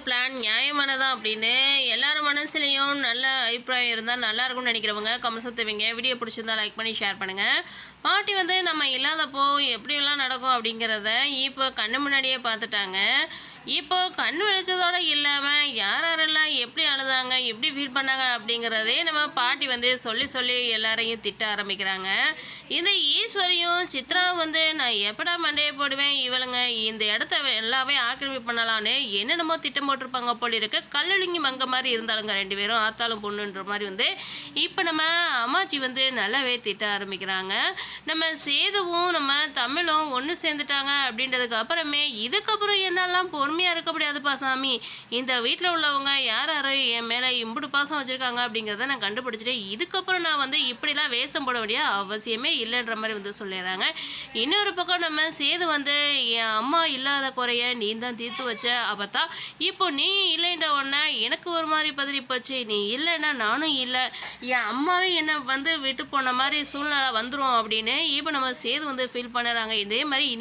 Plan நியாயமானதா அப்படின்னு எல்லார் மனசுலேயும் நல்ல அபிப்பிராயம் இருந்தால் நல்லா இருக்கும்னு நினைக்கிறவங்க கமெண்ட்ஸ் தருவீங்க. வீடியோ பிடிச்சிருந்தா லைக் பண்ணி ஷேர் பண்ணுங்கள். பாட்டி நம்ம இல்லாதப்போ எப்படியெல்லாம் நடக்கும் அப்படிங்கிறத இப்போ கண்ணு முன்னாடியே பார்த்துட்டாங்க. இப்போ கண் வெளிச்சதோடு இல்லாமல் யார் யாரெல்லாம் எப்படி அழுதாங்க, எப்படி ஃபீல் பண்ணாங்க அப்படிங்கிறதே நம்ம பாட்டி சொல்லி சொல்லி எல்லாரையும் திட்ட ஆரம்பிக்கிறாங்க. இந்த ஈஸ்வரியும் சித்ரா நான் எப்படா மண்டையை போடுவேன், இவளுங்க இந்த இடத்த எல்லாமே ஆக்கிரமிப்பு பண்ணலான்னு என்னென்னமோ திட்டம் போட்டிருப்பாங்க போல இருக்கு. கல்லொழுங்கி மங்க மாதிரி இருந்தாலுங்க ரெண்டு பேரும் ஆத்தாலும் பொண்ணுன்ற மாதிரி இப்போ நம்ம அம்மாச்சி நல்லாவே திட்ட ஆரம்பிக்கிறாங்க. நம்ம சேதுவும் நம்ம தமிழும் ஒன்று சேர்ந்துட்டாங்க அப்படின்றதுக்கு அப்புறமே இதுக்கப்புறம் என்னெல்லாம் பொறுமையாக இருக்க முடியாதுப்பா சாமி. இந்த வீட்டில் உள்ளவங்க யார் யாரும் என் மேலே இம்புட்டு பாசம் வச்சுருக்காங்க அப்படிங்கிறத நான் கண்டுபிடிச்சிட்டேன். இதுக்கப்புறம் நான் இப்படிலாம் வேஷம் போட வேண்டிய அவசியமே இல்லைன்ற மாதிரி சொல்லிடுறாங்க. இன்னொரு பக்கம் நம்ம சேது என் அம்மா இல்லாத குறைய நீ தான் தீர்த்து வச்ச அப்பத்தா இப்போ நீ இல்லைன்ற உடனே எனக்கு ஒரு மாதிரி பதறி போச்சு. நீ இல்லைன்னா நானும் இல்லை, என் அம்மாவே என்னை விட்டு போன மாதிரி சூழ்நிலை வந்துடும் அப்படின்னு இப்போ நம்ம சேது ஃபீல் பண்ணுறாங்க. இதே மாதிரி இனி